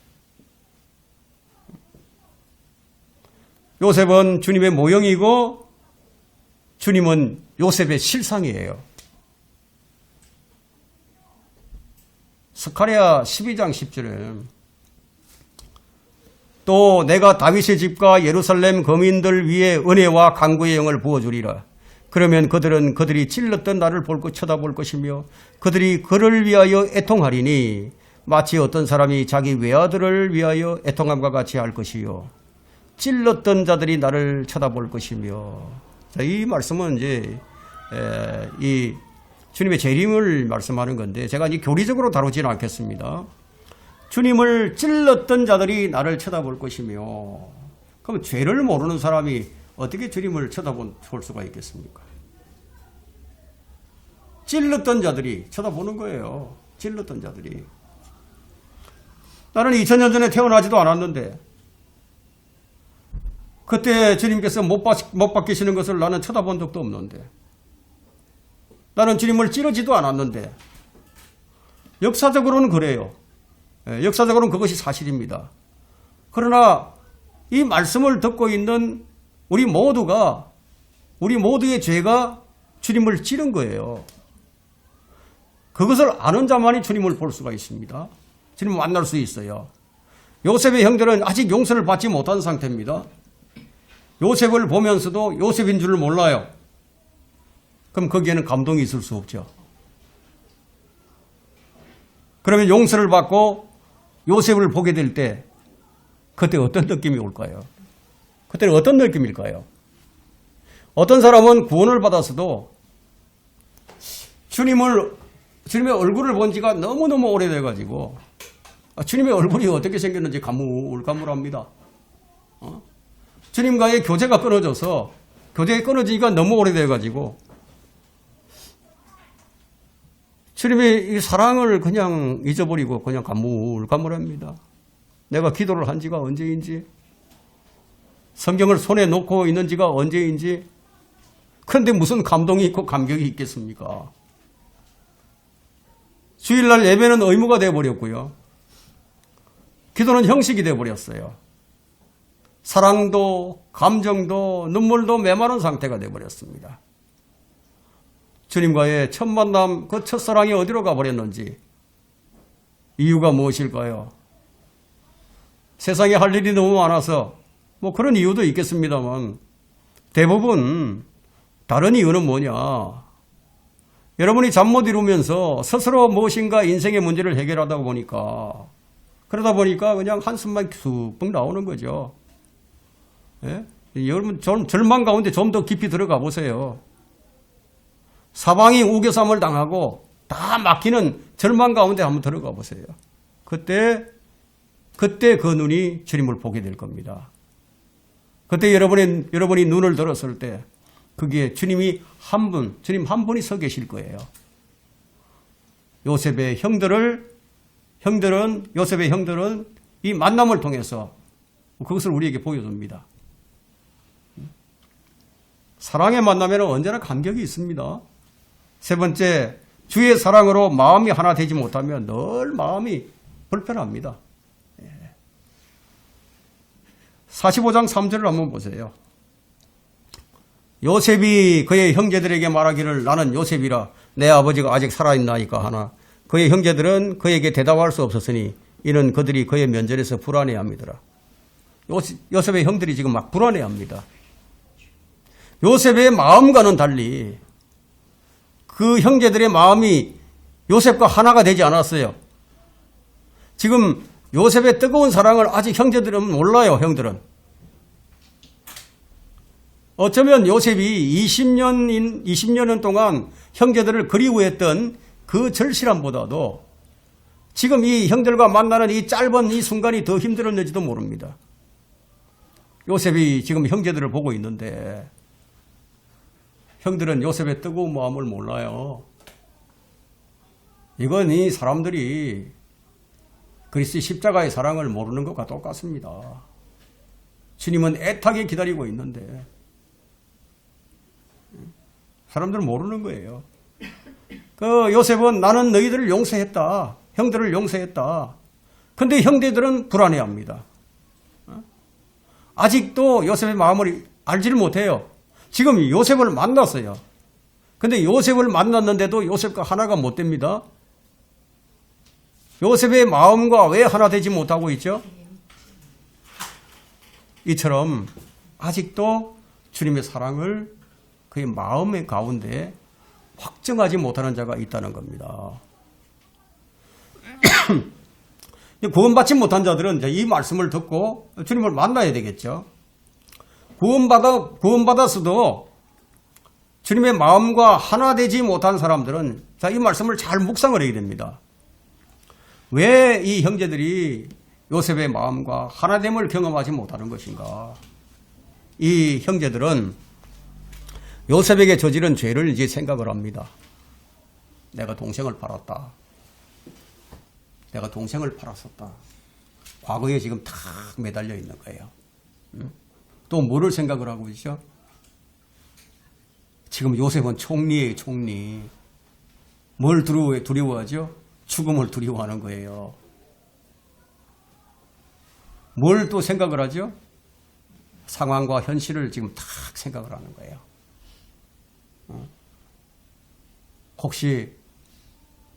요셉은 주님의 모형이고 주님은 요셉의 실상이에요. 스가랴 12장 10절에 또 내가 다윗의 집과 예루살렘 거민들 위에 은혜와 간구의 영을 부어주리라. 그러면 그들은 그들이 찔렀던 나를 쳐다볼 것이며 그들이 그를 위하여 애통하리니 마치 어떤 사람이 자기 외아들을 위하여 애통함과 같이 할 것이요. 찔렀던 자들이 나를 쳐다볼 것이며. 자, 이 말씀은 이제 이 주님의 재림을 말씀하는 건데 제가 이제 교리적으로 다루지는 않겠습니다. 주님을 찔렀던 자들이 나를 쳐다볼 것이며. 그럼 죄를 모르는 사람이 어떻게 주님을 쳐다볼 수가 있겠습니까? 찔렀던 자들이 쳐다보는 거예요. 찔렀던 자들이. 나는 2000년 전에 태어나지도 않았는데 그때 주님께서 못 박히시는 것을 나는 쳐다본 적도 없는데 나는 주님을 찌르지도 않았는데 역사적으로는 그래요. 역사적으로는 그것이 사실입니다. 그러나 이 말씀을 듣고 있는 우리 모두의 죄가 주님을 찌른 거예요. 그것을 아는 자만이 주님을 볼 수가 있습니다. 주님을 만날 수 있어요. 요셉의 형들은 아직 용서를 받지 못한 상태입니다. 요셉을 보면서도 요셉인 줄을 몰라요. 그럼 거기에는 감동이 있을 수 없죠. 그러면 용서를 받고 요셉을 보게 될 때 그때 어떤 느낌이 올까요? 그때는 어떤 느낌일까요? 어떤 사람은 구원을 받았어도 주님의 얼굴을 본 지가 너무너무 오래돼가지고 주님의 얼굴이 어떻게 생겼는지 가물가물합니다. 주님과의 교제가 끊어져서 교제가 끊어지니까 너무 오래돼가지고 주님의 이 사랑을 그냥 잊어버리고 그냥 가물가물합니다. 내가 기도를 한 지가 언제인지 성경을 손에 놓고 있는 지가 언제인지 그런데 무슨 감동이 있고 감격이 있겠습니까? 주일날 예배는 의무가 되어버렸고요. 기도는 형식이 되어버렸어요. 사랑도 감정도 눈물도 메마른 상태가 되어버렸습니다. 주님과의 첫 만남, 그 첫사랑이 어디로 가버렸는지 이유가 무엇일까요? 세상에 할 일이 너무 많아서 뭐 그런 이유도 있겠습니다만 대부분 다른 이유는 뭐냐? 여러분이 잠 못 이루면서 스스로 무엇인가 인생의 문제를 해결하다 보니까 그러다 보니까 그냥 한숨만 쑥 나오는 거죠. 예? 여러분 절망 가운데 좀 더 깊이 들어가 보세요. 사방이 우겨쌈을 당하고 다 막히는 절망 가운데 한번 들어가 보세요. 그때 그 눈이 주님을 보게 될 겁니다. 그때 여러분이 눈을 들었을 때 거기에 주님 한 분이 서 계실 거예요. 요셉의 형들은 이 만남을 통해서 그것을 우리에게 보여줍니다. 사랑의 만남에는 언제나 간격이 있습니다. 세 번째, 주의 사랑으로 마음이 하나 되지 못하면 늘 마음이 불편합니다. 45장 3절을 한번 보세요. 요셉이 그의 형제들에게 말하기를 나는 요셉이라 내 아버지가 아직 살아있나이까 하나 그의 형제들은 그에게 대답할 수 없었으니 이는 그들이 그의 면전에서 불안해합니다. 요셉의 형들이 지금 막 불안해합니다. 요셉의 마음과는 달리 그 형제들의 마음이 요셉과 하나가 되지 않았어요. 지금 요셉의 뜨거운 사랑을 아직 형제들은 몰라요. 형들은. 어쩌면 요셉이 20년 동안 형제들을 그리워했던 그 절실함보다도 지금 이 형들과 만나는 이 짧은 이 순간이 더 힘들었는지도 모릅니다. 요셉이 지금 형제들을 보고 있는데 형들은 요셉의 뜨거운 마음을 몰라요. 이건 이 사람들이 그리스도의 십자가의 사랑을 모르는 것과 똑같습니다. 주님은 애타게 기다리고 있는데 사람들은 모르는 거예요. 그 요셉은 나는 너희들을 용서했다. 형들을 용서했다. 근데 형제들은 불안해합니다. 아직도 요셉의 마음을 알지를 못해요. 지금 요셉을 만났어요. 근데 요셉을 만났는데도 요셉과 하나가 못 됩니다. 요셉의 마음과 왜 하나 되지 못하고 있죠? 이처럼 아직도 주님의 사랑을 그의 마음의 가운데 확정하지 못하는 자가 있다는 겁니다. 구원받지 못한 자들은 이제 이 말씀을 듣고 주님을 만나야 되겠죠. 구원받았어도 주님의 마음과 하나 되지 못한 사람들은 자, 이 말씀을 잘 묵상을 해야 됩니다. 왜 이 형제들이 요셉의 마음과 하나됨을 경험하지 못하는 것인가? 이 형제들은 요셉에게 저지른 죄를 이제 생각을 합니다. 내가 동생을 팔았다. 내가 동생을 팔았었다. 과거에 지금 탁 매달려 있는 거예요. 또 뭐를 생각을 하고 있죠? 지금 요셉은 총리예요, 총리. 뭘 두려워하죠? 죽음을 두려워하는 거예요. 뭘 또 생각을 하죠? 상황과 현실을 지금 탁 생각을 하는 거예요. 혹시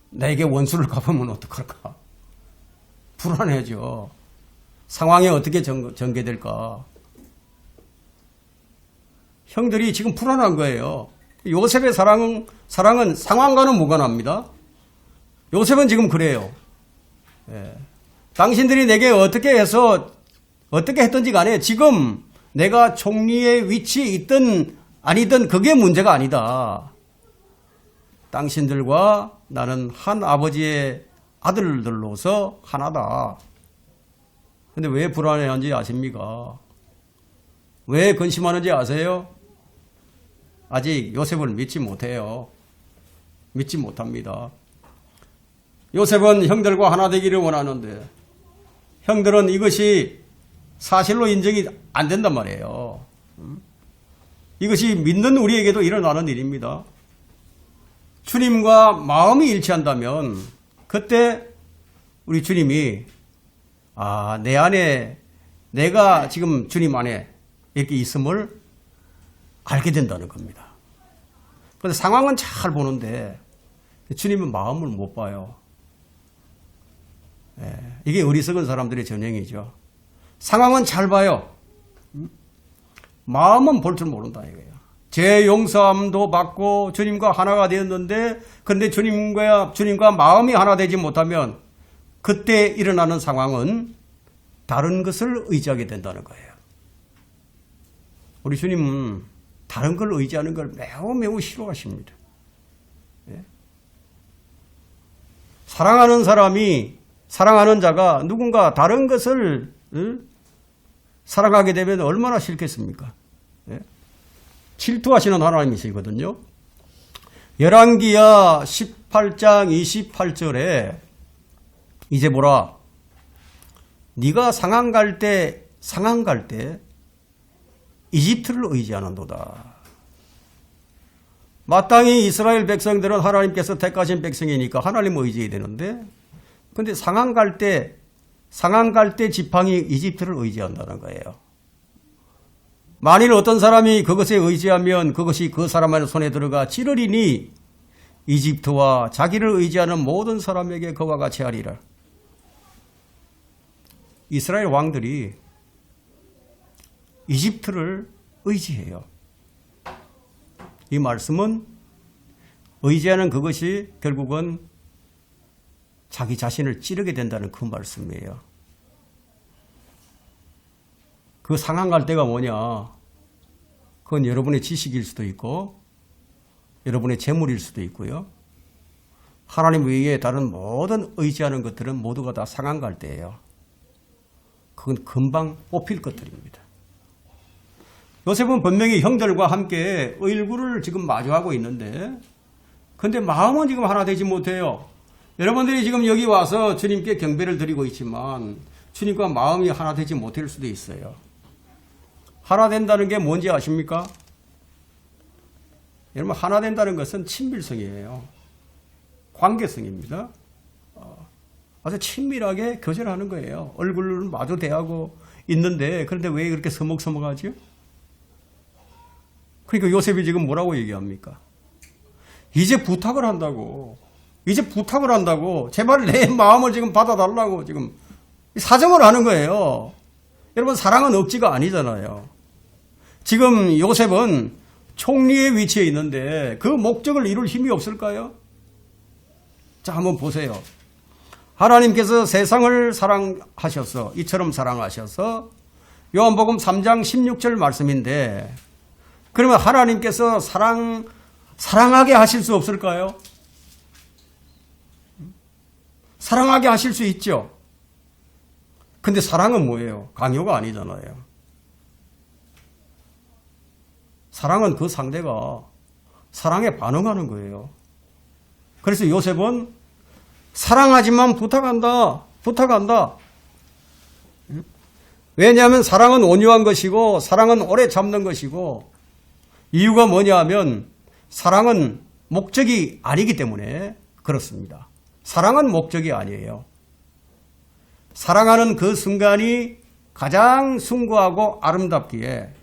내게 원수를 갚으면 어떡할까? 불안해져. 상황이 어떻게 전개될까? 형들이 지금 불안한 거예요. 요셉의 사랑은 상황과는 무관합니다. 요셉은 지금 그래요. 예. 당신들이 내게 어떻게 했든지 간에 지금 내가 총리의 위치에 있든 아니든 그게 문제가 아니다. 당신들과 나는 한 아버지의 아들들로서 하나다. 근데 왜 불안해하는지 아십니까? 왜 근심하는지 아세요? 아직 요셉을 믿지 못해요. 믿지 못합니다. 요셉은 형들과 하나 되기를 원하는데 형들은 이것이 사실로 인정이 안 된단 말이에요. 이것이 믿는 우리에게도 일어나는 일입니다. 주님과 마음이 일치한다면 그때 우리 주님이 내 안에 내가 지금 주님 안에 이렇게 있음을 알게 된다는 겁니다. 그런데 상황은 잘 보는데 주님은 마음을 못 봐요. 이게 어리석은 사람들의 전형이죠. 상황은 잘 봐요. 마음은 볼 줄 모른다 이거예요. 제 용서함도 받고 주님과 하나가 되었는데 그런데 주님과 마음이 하나 되지 못하면 그때 일어나는 상황은 다른 것을 의지하게 된다는 거예요. 우리 주님은 다른 걸 의지하는 걸 매우 싫어하십니다. 사랑하는 자가 누군가 다른 것을 사랑하게 되면 얼마나 싫겠습니까? 질투하시는 하나님이시거든요. 열왕기야 18장 28절에 이제 보라 네가 상한 갈 때 이집트를 의지하는도다. 마땅히 이스라엘 백성들은 하나님께서 택하신 백성이니까 하나님을 의지해야 되는데 근데 상한 갈 때 지팡이 이집트를 의지한다는 거예요. 만일 어떤 사람이 그것에 의지하면 그것이 그 사람의 손에 들어가 찌르리니 이집트와 자기를 의지하는 모든 사람에게 그와 같이 하리라. 이스라엘 왕들이 이집트를 의지해요. 이 말씀은 의지하는 그것이 결국은 자기 자신을 찌르게 된다는 그 말씀이에요. 그 상한 갈 때가 뭐냐? 그건 여러분의 지식일 수도 있고 여러분의 재물일 수도 있고요. 하나님 외에 다른 모든 의지하는 것들은 모두가 다 상한 갈 때예요. 그건 금방 뽑힐 것들입니다. 요셉은 분명히 형들과 함께 얼굴을 지금 마주하고 있는데 근데 마음은 지금 하나 되지 못해요. 여러분들이 지금 여기 와서 주님께 경배를 드리고 있지만 주님과 마음이 하나 되지 못할 수도 있어요. 하나 된다는 게 뭔지 아십니까? 여러분, 하나 된다는 것은 친밀성이에요. 관계성입니다. 아주 친밀하게 교제하는 거예요. 얼굴을 마주 대하고 있는데 그런데 왜 그렇게 서먹서먹하죠? 그러니까 요셉이 지금 뭐라고 얘기합니까? 이제 부탁을 한다고. 제발 내 마음을 지금 받아달라고 지금 사정을 하는 거예요. 여러분, 사랑은 억지가 아니잖아요. 지금 요셉은 총리의 위치에 있는데 그 목적을 이룰 힘이 없을까요? 자, 한번 보세요. 하나님께서 세상을 사랑하셔서 이처럼 사랑하셔서 요한복음 3장 16절 말씀인데 그러면 하나님께서 사랑하게 하실 수 없을까요? 사랑하게 하실 수 있죠. 근데 사랑은 뭐예요? 강요가 아니잖아요. 사랑은 그 상대가 사랑에 반응하는 거예요. 그래서 요셉은 사랑하지만 부탁한다. 왜냐하면 사랑은 온유한 것이고 사랑은 오래 참는 것이고 이유가 뭐냐 하면 사랑은 목적이 아니기 때문에 그렇습니다. 사랑은 목적이 아니에요. 사랑하는 그 순간이 가장 숭고하고 아름답기에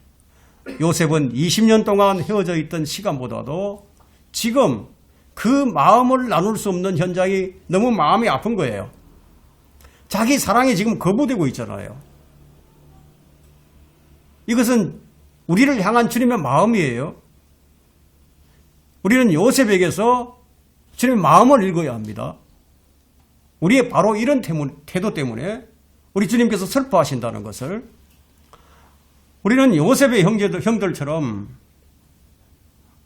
요셉은 20년 동안 헤어져 있던 시간보다도 지금 그 마음을 나눌 수 없는 현장이 너무 마음이 아픈 거예요. 자기 사랑이 지금 거부되고 있잖아요. 이것은 우리를 향한 주님의 마음이에요. 우리는 요셉에게서 주님의 마음을 읽어야 합니다. 우리의 바로 이런 태도 때문에 우리 주님께서 슬퍼하신다는 것을 우리는 요셉의 형들처럼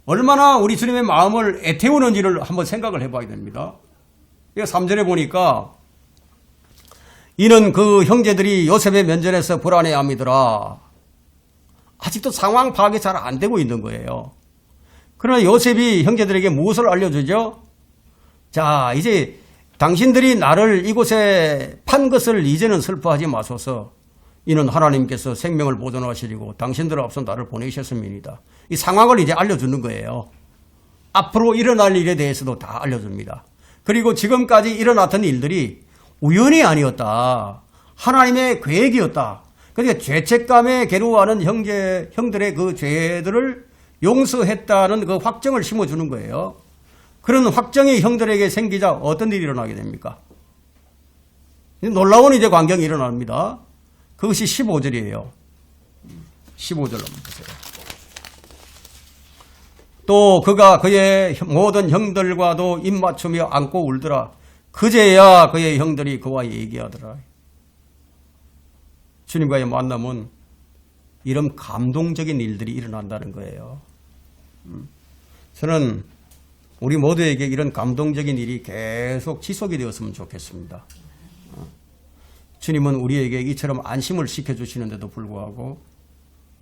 얼마나 우리 주님의 마음을 애태우는지를 한번 생각을 해봐야 됩니다. 3절에 보니까 이는 그 형제들이 요셉의 면전에서 불안해함이더라. 아직도 상황 파악이 잘 안 되고 있는 거예요. 그러나 요셉이 형제들에게 무엇을 알려주죠? 자, 이제 당신들이 나를 이곳에 판 것을 이제는 슬퍼하지 마소서. 이는 하나님께서 생명을 보존하시리고 당신들 앞서 나를 보내셨습니다. 이 상황을 이제 알려주는 거예요. 앞으로 일어날 일에 대해서도 다 알려줍니다. 그리고 지금까지 일어났던 일들이 우연이 아니었다. 하나님의 계획이었다. 그러니까 죄책감에 괴로워하는 형들의 그 죄들을 용서했다는 그 확정을 심어주는 거예요. 그런 확정이 형들에게 생기자 어떤 일이 일어나게 됩니까? 놀라운 이제 광경이 일어납니다. 그것이 15절이에요. 15절 한번 보세요. 또 그가 그의 모든 형들과도 입맞추며 안고 울더라. 그제야 그의 형들이 그와 얘기하더라. 주님과의 만남은 이런 감동적인 일들이 일어난다는 거예요. 저는 우리 모두에게 이런 감동적인 일이 계속 지속이 되었으면 좋겠습니다. 주님은 우리에게 이처럼 안심을 시켜주시는데도 불구하고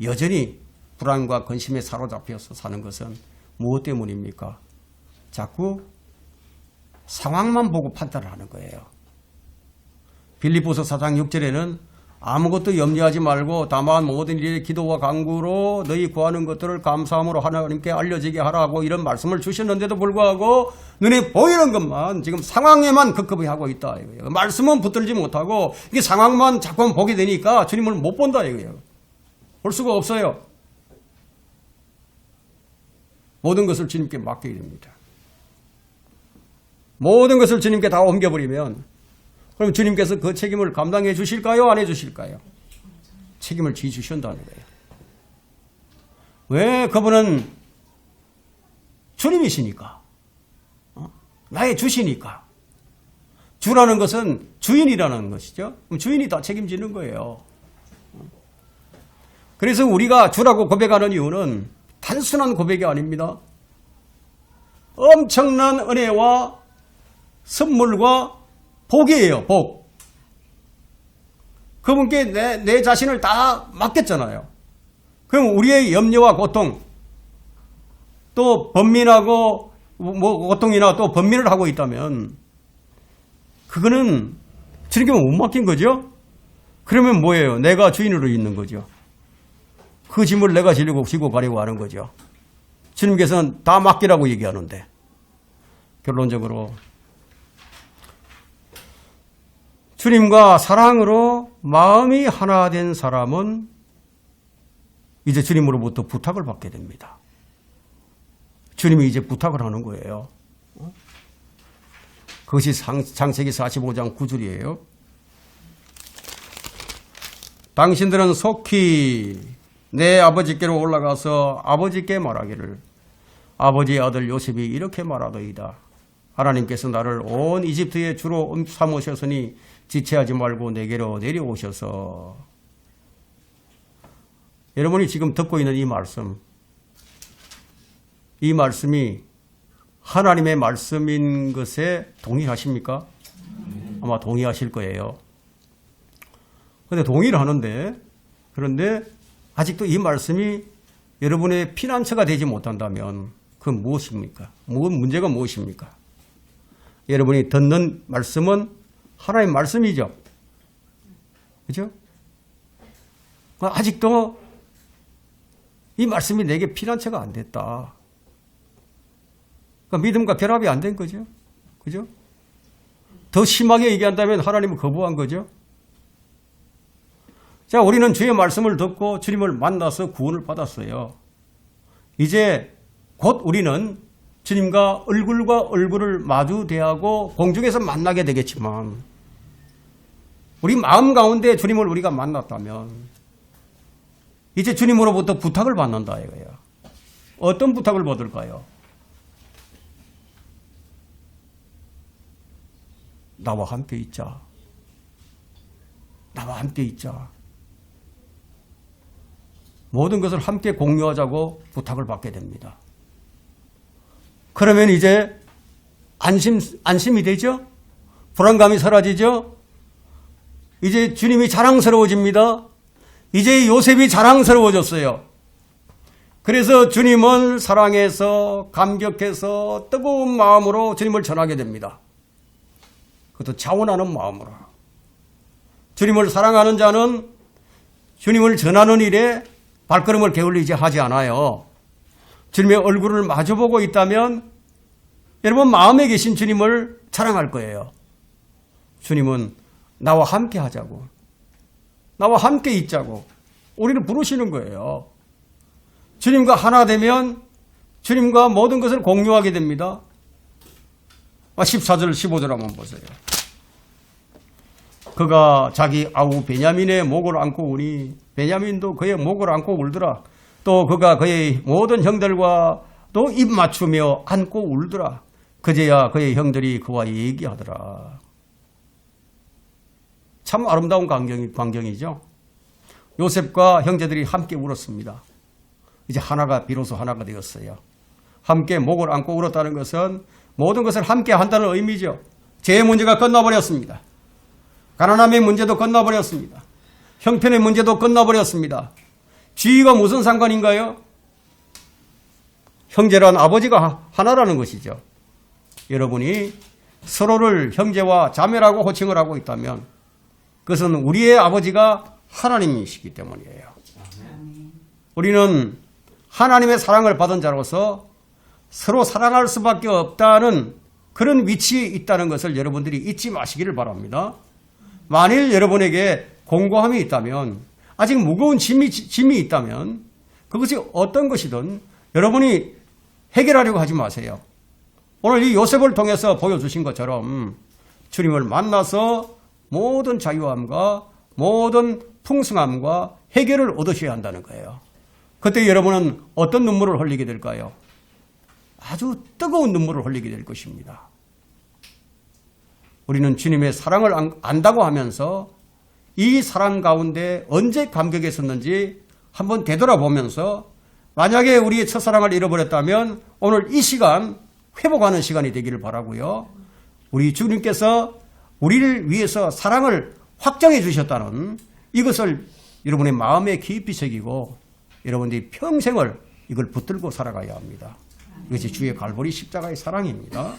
여전히 불안과 근심에 사로잡혀서 사는 것은 무엇 때문입니까? 자꾸 상황만 보고 판단을 하는 거예요. 빌립보서 4장 6절에는 아무것도 염려하지 말고 다만 모든 일에 기도와 간구로 너희 구하는 것들을 감사함으로 하나님께 알려지게 하라고 이런 말씀을 주셨는데도 불구하고 눈에 보이는 것만 지금 상황에만 급급히 하고 있다 이거예요. 말씀은 붙들지 못하고 이게 상황만 자꾸 보게 되니까 주님을 못 본다 이거예요. 볼 수가 없어요. 모든 것을 주님께 맡기게 됩니다. 모든 것을 주님께 다 옮겨버리면 그럼 주님께서 그 책임을 감당해 주실까요? 안 해 주실까요? 책임을 지 주신다는 거예요. 왜? 그분은 주님이시니까. 나의 주시니까. 주라는 것은 주인이라는 것이죠. 그럼 주인이 다 책임지는 거예요. 그래서 우리가 주라고 고백하는 이유는 단순한 고백이 아닙니다. 엄청난 은혜와 선물과 복이에요. 복. 그분께 내 자신을 다 맡겼잖아요. 그럼 우리의 염려와 고통, 또 번민하고 고통이나 또 번민을 하고 있다면 그거는 주님께 못 맡긴 거죠. 그러면 뭐예요? 내가 주인으로 있는 거죠. 그 짐을 내가 지고 가려고 하는 거죠. 주님께서는 다 맡기라고 얘기하는데, 결론적으로 주님과 사랑으로 마음이 하나 된 사람은 이제 주님으로부터 부탁을 받게 됩니다. 주님이 이제 부탁을 하는 거예요. 그것이 창세기 45장 9절이에요. 당신들은 속히 내 아버지께로 올라가서 아버지께 말하기를 아버지의 아들 요셉이 이렇게 말하더이다. 하나님께서 나를 온 이집트의 주로 삼으셨으니 지체하지 말고 내게로 내려오셔서. 여러분이 지금 듣고 있는 이 말씀이 하나님의 말씀인 것에 동의하십니까? 아마 동의하실 거예요. 그런데 동의를 하는데, 그런데 아직도 이 말씀이 여러분의 피난처가 되지 못한다면 그건 무엇입니까? 문제가 무엇입니까? 여러분이 듣는 말씀은 하나님의 말씀이죠. 그죠? 아직도 이 말씀이 내게 피난처가 안 됐다. 그러니까 믿음과 결합이 안 된 거죠. 그죠? 더 심하게 얘기한다면 하나님은 거부한 거죠. 자, 우리는 주의 말씀을 듣고 주님을 만나서 구원을 받았어요. 이제 곧 우리는 주님과 얼굴과 얼굴을 마주 대하고 공중에서 만나게 되겠지만, 우리 마음 가운데 주님을 우리가 만났다면 이제 주님으로부터 부탁을 받는다 이거예요. 어떤 부탁을 받을까요? 나와 함께 있자. 나와 함께 있자. 모든 것을 함께 공유하자고 부탁을 받게 됩니다. 그러면 이제 안심이 되죠? 불안감이 사라지죠? 이제 주님이 자랑스러워집니다. 이제 요셉이 자랑스러워졌어요. 그래서 주님을 사랑해서 감격해서 뜨거운 마음으로 주님을 전하게 됩니다. 그것도 자원하는 마음으로. 주님을 사랑하는 자는 주님을 전하는 일에 발걸음을 게을리지 하지 않아요. 주님의 얼굴을 마주보고 있다면 여러분 마음에 계신 주님을 자랑할 거예요. 주님은 나와 함께 하자고, 나와 함께 있자고 우리를 부르시는 거예요. 주님과 하나 되면 주님과 모든 것을 공유하게 됩니다. 14절 15절 한번 보세요. 그가 자기 아우 베냐민의 목을 안고 우니 베냐민도 그의 목을 안고 울더라. 또 그가 그의 모든 형들과 또 입 맞추며 안고 울더라. 그제야 그의 형들이 그와 얘기하더라. 참 아름다운 광경이죠. 요셉과 형제들이 함께 울었습니다. 이제 비로소 하나가 되었어요. 함께 목을 안고 울었다는 것은 모든 것을 함께 한다는 의미죠. 죄의 문제가 끝나버렸습니다. 가난함의 문제도 끝나버렸습니다. 형편의 문제도 끝나버렸습니다. 지위가 무슨 상관인가요? 형제란 아버지가 하나라는 것이죠. 여러분이 서로를 형제와 자매라고 호칭을 하고 있다면 그것은 우리의 아버지가 하나님이시기 때문이에요. 우리는 하나님의 사랑을 받은 자로서 서로 사랑할 수밖에 없다는 그런 위치에 있다는 것을 여러분들이 잊지 마시기를 바랍니다. 만일 여러분에게 공고함이 있다면, 아직 무거운 짐이 있다면 그것이 어떤 것이든 여러분이 해결하려고 하지 마세요. 오늘 이 요셉을 통해서 보여주신 것처럼 주님을 만나서 모든 자유함과 모든 풍성함과 해결을 얻으셔야 한다는 거예요. 그때 여러분은 어떤 눈물을 흘리게 될까요? 아주 뜨거운 눈물을 흘리게 될 것입니다. 우리는 주님의 사랑을 안다고 하면서 이 사랑 가운데 언제 감격했었는지 한번 되돌아보면서 만약에 우리의 첫사랑을 잃어버렸다면 오늘 이 시간 회복하는 시간이 되기를 바라고요. 우리 주님께서 우리를 위해서 사랑을 확정해 주셨다는 이것을 여러분의 마음에 깊이 새기고 여러분들이 평생을 이걸 붙들고 살아가야 합니다. 이것이 주의 갈보리 십자가의 사랑입니다.